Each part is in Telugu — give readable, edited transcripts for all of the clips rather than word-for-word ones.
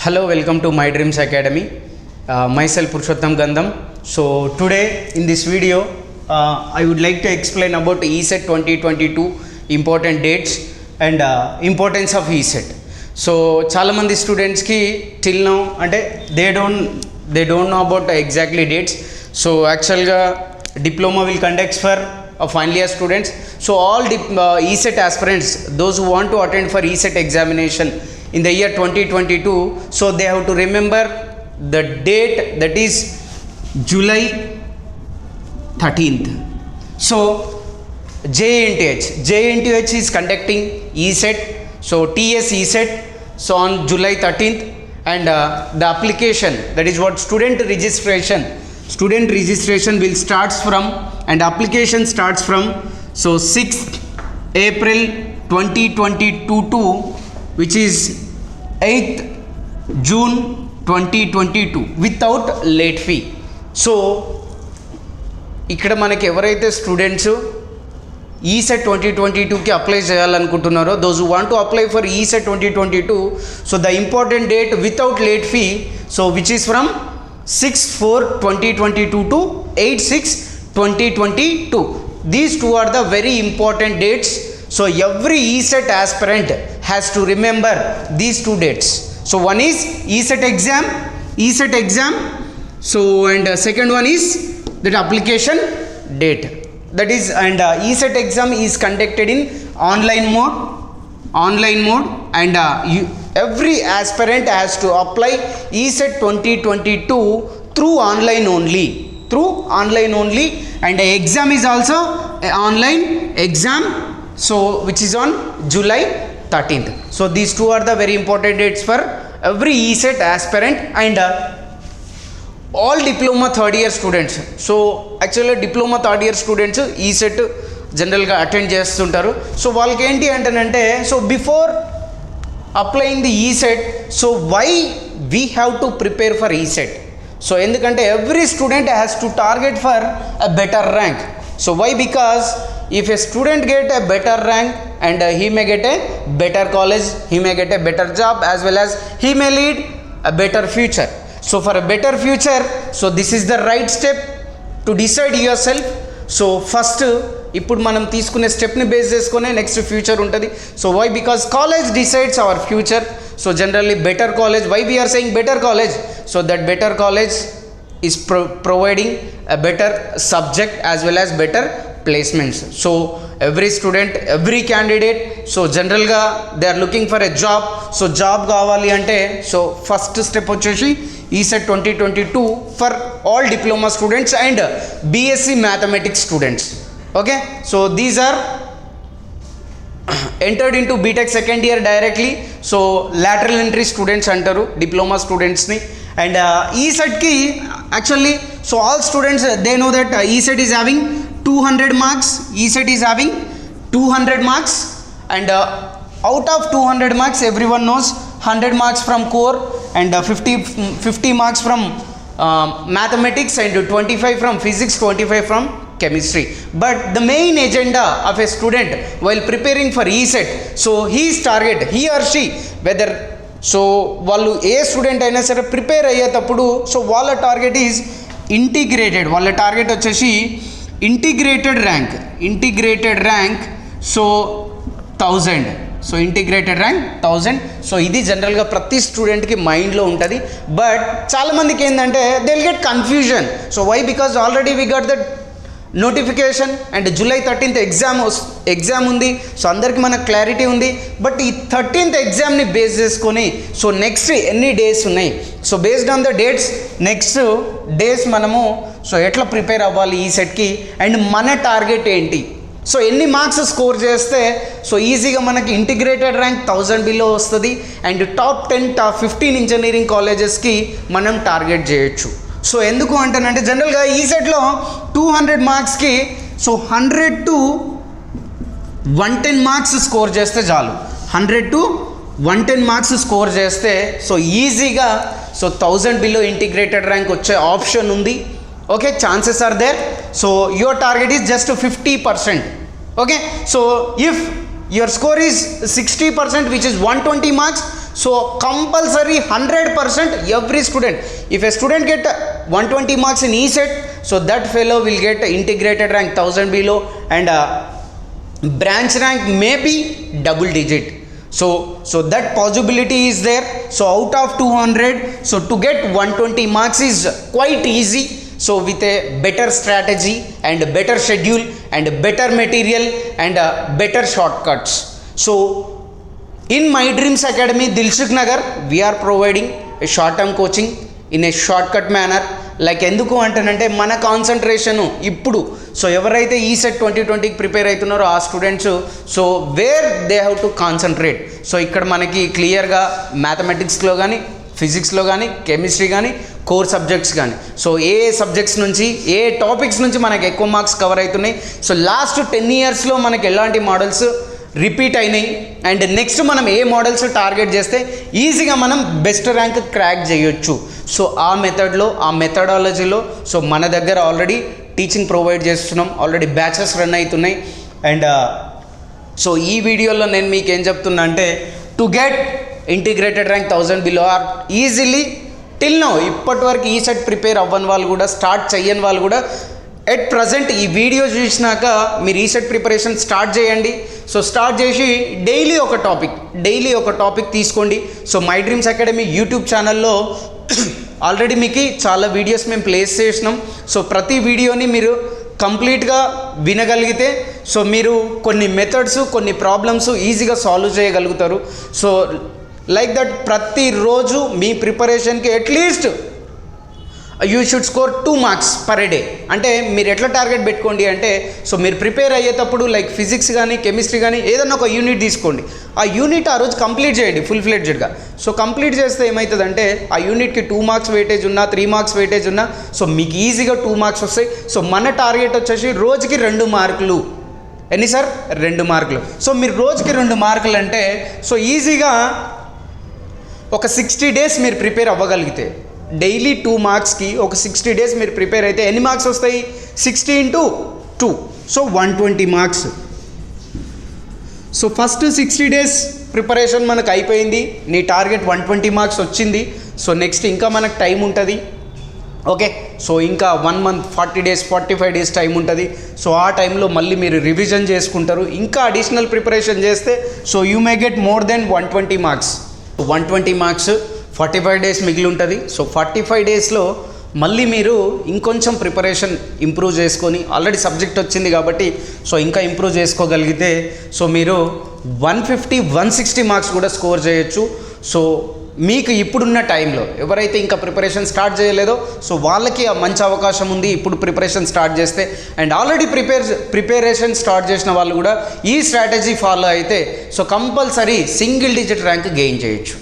Hello, welcome to My Dreams Academy. Myself Purushottam Gandham. So today in this video, I would like to explain about ESET 2022 important dates and importance of ESET. So చాలా మంది స్టూడెంట్స్ కి till now అంటే they don't know about exactly dates. So actually diploma will conduct for final year students. So all ESET aspirants, those who want to attend for ESET examination in the year 2022, so they have to remember the date, that is July 13th. So JNTH is conducting ESET, so TS ESET, so on July 13th, and the application, that is what student registration will starts from, and application starts from so 6th April 2022 to which is 8th June 2022 without late fee. So ఇక్కడ మనకి ఎవరైతే స్టూడెంట్స్ ESET 2022కి అప్లై చేయాలనుకుంటున్నారో, those who want to apply for ESET 2022, so the important date without late fee, so which is from 6/4/2022 to 8/6/2022. These two are the very important dates. So every ESET aspirant has to remember these two dates. So one is ESET exam. So and second one is that application date. That is, and ESET exam is conducted in online mode, and every aspirant has to apply ESET 2022 through online only, and the exam is also an online exam, so which is on July 13th. So these two are the very important dates for every ESET aspirant and all diploma third year students. So actually diploma third year students ESET జనరల్గా అటెండ్ చేస్తుంటారు. సో వాళ్ళకి ఏంటి అంటేనంటే, so before applying the ESET, so why we have to prepare for ESET? So ఎందుకంటే every student has to target for a better rank. So why? Because if a student get a better rank and he may get a better college, he may get a better job, as well as he may lead a better future. So for a better future, so this is the right step to decide yourself. So first ఇప్పుడు మనం తీసుకునే స్టెప్ని బేస్ చేసుకునే నెక్స్ట్ ఫ్యూచర్ ఉంటుంది. So why? Because college decides our future. So generally better college, why we are saying better college? So that better college is providing a better subject as well as better placements. So every student, every candidate, so generalga they are looking for a job. So job kavali ante, so first step vachesi ESET 2022 for all diploma students and BSc mathematics students. Okay, so these are entered into BTech second year directly. So lateral entry students antaru diploma students ni. And ESET ki actually, so all students they know that ESET is having 200 marks. And out of 200 marks, everyone knows 100 marks from core and 50 marks from mathematics and 25 from physics, 25 from chemistry. But the main agenda of a student while preparing for ESET, so his target, he or she, whether so వాళ్ళు ఏ స్టూడెంట్ అయినా సరే ప్రిపేర్ అయ్యేటప్పుడు, సో వాళ్ళ టార్గెట్ ఈజ్ ఇంటిగ్రేటెడ్. వాళ్ళ టార్గెట్ వచ్చేసి integrated rank so 1000. So integrated rank 1000. So ఇది జనరల్గా ప్రతి స్టూడెంట్కి మైండ్లో ఉంటుంది. బట్ చాలామందికి ఏంటంటే they will get confusion. So why? Because already we got that notification and July 13th exam ఉంది. సో అందరికీ మనకు క్లారిటీ ఉంది. బట్ ఈ 13th ఎగ్జామ్ని బేస్ చేసుకొని సో నెక్స్ట్ ఎన్ని డేస్ ఉన్నాయి, so based on the dates, next days మనము సో ఎట్లా ప్రిపేర్ అవ్వాలి ఈసెట్కి, అండ్ మన టార్గెట్ ఏంటి, సో ఎన్ని మార్క్స్ స్కోర్ చేస్తే సో ఈజీగా మనకి ఇంటిగ్రేటెడ్ ర్యాంక్ 1000 బిలో వస్తుంది, అండ్ టాప్ 10 టాప్ 15 ఇంజనీరింగ్ కాలేజెస్కి మనం టార్గెట్ చేయొచ్చు. సో ఎందుకు అంటానంటే జనరల్గా ఈసెట్లో 200 మార్క్స్కి సో 100 to 110 మార్క్స్ స్కోర్ చేస్తే చాలు. 100 to 110 మార్క్స్ స్కోర్ చేస్తే సో ఈజీగా సో 1000 బిలో ఇంటిగ్రేటెడ్ ర్యాంక్ వచ్చే ఆప్షన్ ఉంది. Okay, chances are there. So your target is just 50%. Okay, so if your score is 60%, which is 120 marks, So compulsory 100% every student. If a student get 120 marks in ESET, so that fellow will get integrated rank 1000 below and branch rank may be double digit. So that possibility is there. So out of 200, so to get 120 marks is quite easy. So with a better strategy and a better schedule and a better material and better shortcuts. So in My Dreams Academy, Dilsukh Nagar, we are providing a short-term coaching in a shortcut manner. Like ఎందుకు అంటానంటే మన కాన్సన్ట్రేషను ఇప్పుడు సో ఎవరైతే ఈసెట్ 2020కి ప్రిపేర్ అవుతున్నారో ఆ students so where they have to concentrate. So ఇక్కడ మనకి క్లియర్గా మ్యాథమెటిక్స్లో కానీ ఫిజిక్స్లో కానీ కెమిస్ట్రీ కానీ కోర్ సబ్జెక్ట్స్ కానీ సో ఏ సబ్జెక్ట్స్ నుంచి ఏ టాపిక్స్ నుంచి మనకి ఎక్కువ మార్క్స్ కవర్ అవుతున్నాయి. సో లాస్ట్ 10 yearsలో మనకి ఎలాంటి మోడల్స్ రిపీట్ అయినాయి అండ్ నెక్స్ట్ మనం ఏ మోడల్స్ టార్గెట్ చేస్తే ఈజీగా మనం బెస్ట్ ర్యాంక్ క్రాక్ చేయొచ్చు. సో ఆ మెథడ్లో ఆ మెథడాలజీలో సో మన దగ్గర ఆల్రెడీ టీచింగ్ ప్రొవైడ్ చేస్తున్నాం, ఆల్రెడీ బ్యాచెస్ రన్ అవుతున్నాయి. అండ్ సో ఈ వీడియోలో నేను మీకు ఏం చెప్తున్నా అంటే to get integrated rank 1000 below or easily till now ఇప్పటి వరకు ఈ సెట్ ప్రిపేర్ అవ్వని వాళ్ళు కూడా స్టార్ట్ చేయని వాళ్ళు కూడా ఎట్ ప్రజెంట్ ఈ వీడియో చూసినాక మీరు ఈ సెట్ ప్రిపరేషన్ స్టార్ట్ చేయండి. సో స్టార్ట్ చేసి డైలీ ఒక టాపిక్ తీసుకోండి. So my Dreams academy YouTube ఛానల్లో ఆల్రెడీ మీకు చాలా వీడియోస్ మేము ప్లేస్ చేసినాం. సో ప్రతి వీడియోని మీరు కంప్లీట్గా వినగలిగితే సో మీరు కొన్ని మెథడ్స్ కొన్ని ప్రాబ్లమ్స్ ఈజీగా సాల్వ్ చేయగలుగుతారు. సో లైక్ దట్ ప్రతిరోజు మీ ప్రిపరేషన్కి atleast you should score 2 marks per day. అంటే మీరు ఎట్లా టార్గెట్ పెట్టుకోండి అంటే సో మీరు ప్రిపేర్ అయ్యేటప్పుడు లైక్ ఫిజిక్స్ కానీ కెమిస్ట్రీ కానీ ఏదన్నా ఒక యూనిట్ తీసుకోండి. ఆ యూనిట్ ఆ రోజు కంప్లీట్ చేయండి ఫుల్ ఫ్లెడ్జెడ్గా. సో కంప్లీట్ చేస్తే ఏమవుతుందంటే ఆ యూనిట్కి 2 marks వెయిటేజ్ ఉన్నా 3 marks వెయిటేజ్ ఉన్నా సో మీకు ఈజీగా 2 marks వస్తాయి. సో మన టార్గెట్ వచ్చేసి రోజుకి 2 మార్కులు. ఎన్ని సార్? 2 మార్కులు. సో మీరు రోజుకి 2 మార్కులు అంటే సో ఈజీగా ఒక 60 days మీరు ప్రిపేర్ అవ్వగలిగితే డైలీ 2 marksకి ఒక 60 days మీరు ప్రిపేర్ అయితే ఎన్ని మార్క్స్ వస్తాయి? 60 into 2 so 120 marks. So first 60 days preparation మనకు అయిపోయింది, నీ టార్గెట్ 120 marks వచ్చింది. సో నెక్స్ట్ ఇంకా మనకు టైం ఉంటుంది. ఓకే, సో ఇంకా 1 month 40 days 45 days టైం ఉంటుంది. సో ఆ టైంలో మళ్ళీ మీరు రివిజన్ చేసుకుంటారు. ఇంకా అడిషనల్ ప్రిపరేషన్ చేస్తే so you may get more than 120 marks. 120 marks 45 days మిగిలి ఉంటుంది. సో 45 daysలో మళ్ళీ మీరు ఇంకొంచెం ప్రిపరేషన్ ఇంప్రూవ్ చేసుకొని ఆల్రెడీ సబ్జెక్ట్ వచ్చింది కాబట్టి సో ఇంకా ఇంప్రూవ్ చేసుకోగలిగితే సో మీరు 150-160 marks కూడా స్కోర్ చేయొచ్చు. సో మీకు ఇప్పుడున్న టైంలో ఎవరైతే ఇంకా ప్రిపరేషన్ స్టార్ట్ చేయలేదో సో వాళ్ళకి ఆ మంచి అవకాశం ఉంది ఇప్పుడు ప్రిపరేషన్ స్టార్ట్ చేస్తే. అండ్ ఆల్రెడీ ప్రిపరేషన్ స్టార్ట్ చేసిన వాళ్ళు కూడా ఈ స్ట్రాటజీ ఫాలో అయితే so compulsory single digit rank gain చేయొచ్చు.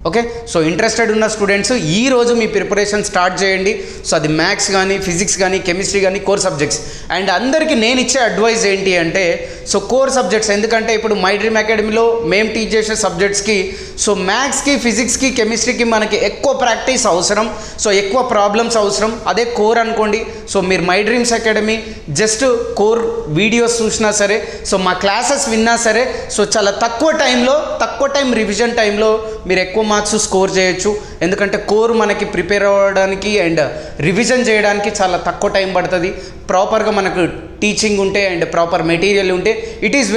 ఓకే, సో ఇంట్రెస్టెడ్ ఉన్న స్టూడెంట్స్ ఈరోజు మీ ప్రిపరేషన్ స్టార్ట్ చేయండి. సో అది మ్యాథ్స్ కానీ ఫిజిక్స్ కానీ కెమిస్ట్రీ కానీ కోర్ సబ్జెక్ట్స్. అండ్ అందరికీ నేను ఇచ్చే అడ్వైజ్ ఏంటి అంటే సో కోర్ సబ్జెక్ట్స్, ఎందుకంటే ఇప్పుడు మై డ్రీమ్ అకాడమీలో మేము టీచ్ చేసే సబ్జెక్ట్స్కి సో మ్యాథ్స్కి ఫిజిక్స్కి కెమిస్ట్రీకి మనకి ఎక్కువ ప్రాక్టీస్ అవసరం, సో ఎక్కువ ప్రాబ్లమ్స్ అవసరం. అదే కోర్ అనుకోండి. సో మీరు my Dreams academy just core videos చూసినా సరే సో మా క్లాసెస్ విన్నా సరే సో చాలా తక్కువ టైం రివిజన్ టైంలో మీరు ఎక్కువ మార్క్స్ స్కోర్ చేయొచ్చు. ఎందుకంటే కోర్ మనకి ప్రిపేర్ అవ్వడానికి అండ్ రివిజన్ చేయడానికి చాలా తక్కువ టైం పడుతుంది. ప్రాపర్గా మనకు టీచింగ్ ఉంటే అండ్ ప్రాపర్ మెటీరియల్ ఉంటే it is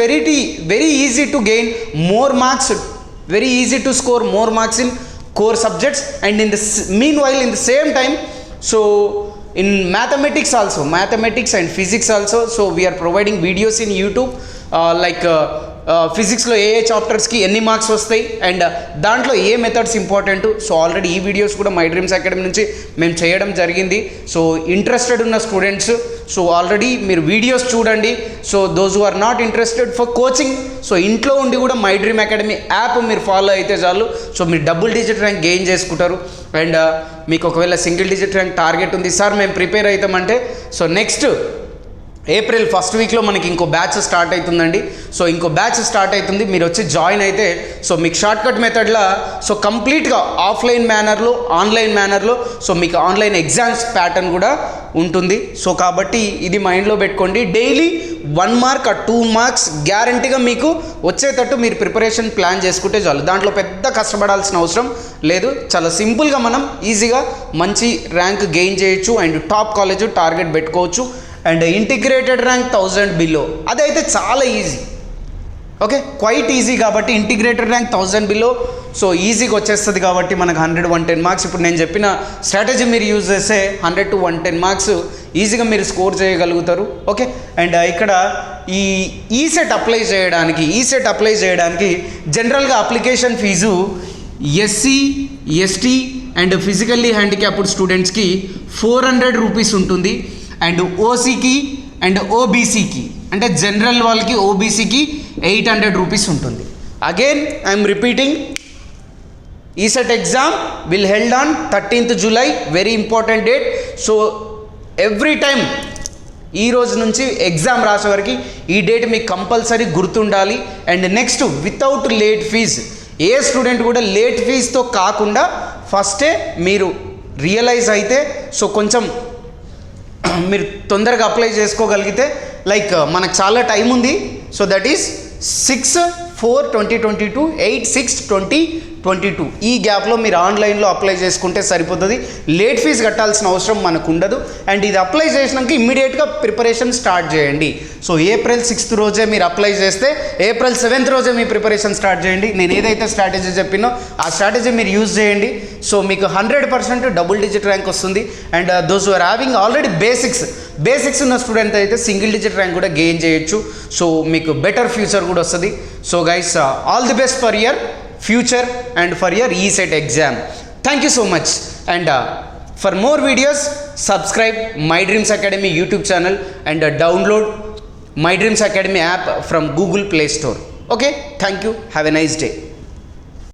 very easy to gain more marks, very easy to score more marks in core subjects. And in the meanwhile, in the same time, so in mathematics and physics also, so we are providing videos in YouTube like ఫిజిక్స్లో ఏ చాప్టర్స్కి ఎన్ని మార్క్స్ వస్తాయి అండ్ దాంట్లో ఏ మెథడ్స్ ఇంపార్టెంట్. సో ఆల్రెడీ ఈ వీడియోస్ కూడా మై డ్రీమ్స్ అకాడమీ నుంచి మేము చేయడం జరిగింది. సో ఇంట్రెస్టెడ్ ఉన్న స్టూడెంట్స్ సో ఆల్రెడీ మీరు వీడియోస్ చూడండి. So those who are not interested for coaching so ఇంట్లో ఉండి కూడా మై డ్రీమ్ అకాడమీ యాప్ మీరు ఫాలో అయితే చాలు. సో మీరు డబుల్ డిజిట్ ర్యాంక్ గెయిన్ చేసుకుంటారు. అండ్ మీకు ఒకవేళ సింగిల్ డిజిట్ ర్యాంక్ టార్గెట్ ఉంది సార్ మేము ప్రిపేర్ అవుతామంటే సో నెక్స్ట్ ఏప్రిల్ ఫస్ట్ వీక్లో మనకి ఇంకో బ్యాచ్ స్టార్ట్ అవుతుందండి. సో ఇంకో బ్యాచ్ స్టార్ట్ అవుతుంది, మీరు వచ్చి జాయిన్ అయితే సో మీకు షార్ట్కట్ మెథడ్లో సో కంప్లీట్గా ఆఫ్లైన్ మేనర్లో ఆన్లైన్ మేనర్లో సో మీకు ఆన్లైన్ ఎగ్జామ్స్ ప్యాటర్న్ కూడా ఉంటుంది. సో కాబట్టి ఇది మైండ్లో పెట్టుకోండి. డైలీ 1 మార్క్ 2 మార్క్స్ గ్యారంటీగా మీకు వచ్చేటట్టు మీరు ప్రిపరేషన్ ప్లాన్ చేసుకుంటే చాలు. దాంట్లో పెద్ద కష్టపడాల్సిన అవసరం లేదు. చాలా సింపుల్గా మనం ఈజీగా మంచి ర్యాంక్ గెయిన్ చేయొచ్చు అండ్ టాప్ కాలేజ్ టార్గెట్ పెట్టుకోవచ్చు. అండ్ ఇంటిగ్రేటెడ్ ర్యాంక్ 1000 బిలో అదైతే చాలా ఈజీ, ఓకే, క్వైట్ ఈజీ. కాబట్టి ఇంటిగ్రేటెడ్ ర్యాంక్ 1000 బిలో సో ఈజీగా వచ్చేస్తుంది. కాబట్టి మనకు 100-110 మార్క్స్ ఇప్పుడు నేను చెప్పిన స్ట్రాటజీ మీరు యూజ్ చేస్తే 100 to 110 మార్క్స్ ఈజీగా మీరు స్కోర్ చేయగలుగుతారు. ఓకే, అండ్ ఇక్కడ ఈ సెట్ అప్లై చేయడానికి జనరల్గా application fee SC ST and physically handicapped స్టూడెంట్స్కి 400 రూపీస్ ఉంటుంది. అండ్ ఓసీకి అండ్ ఓబీసీకి అంటే జనరల్ వాళ్ళకి ఓబీసీకి 800 రూపీస్ ఉంటుంది. Again I'm repeating, ECET exam will held on 13th July, very important date. So every time ఈ రోజు నుంచి ఎగ్జామ్ రాసే వరకు ఈ డేట్ మీకు కంపల్సరీ గుర్తుండాలి. And next without late fees, ఏ స్టూడెంట్ కూడా లేట్ ఫీజ్తో కాకుండా ఫస్టే మీరు రియలైజ్ అయితే సో కొంచెం మీరు తొందరగా అప్లై చేసుకోగలిగితే లైక్ మనకు చాలా టైం ఉంది. సో దట్ ఈస్ 6/4/2022 8/6/2022 ఈ గ్యాప్లో మీరు ఆన్లైన్లో అప్లై చేసుకుంటే సరిపోతుంది. లేట్ ఫీజు కట్టాల్సిన అవసరం మనకు ఉండదు. అండ్ ఇది అప్లై చేసినాక ఇమ్మీడియట్గా ప్రిపరేషన్ స్టార్ట్ చేయండి. సో April 6th రోజే మీరు అప్లై చేస్తే April 7th రోజే మీ ప్రిపరేషన్ స్టార్ట్ చేయండి. నేను ఏదైతే స్ట్రాటజీ చెప్పినో ఆ స్ట్రాటజీ మీరు యూజ్ చేయండి. సో మీకు 100% డబుల్ డిజిట్ ర్యాంక్ వస్తుంది. And those are having already basics ఉన్న స్టూడెంట్ అయితే సింగిల్ డిజిట్ ర్యాంక్ కూడా గెయిన్ చేయొచ్చు. సో మీకు బెటర్ ఫ్యూచర్ కూడా వస్తుంది. So guys, all the best for your future and for your ESET exam. Thank you so much. And for more videos, subscribe My Dreams Academy YouTube channel and download My Dreams Academy app from Google Play Store. Okay, thank you. Have a nice day.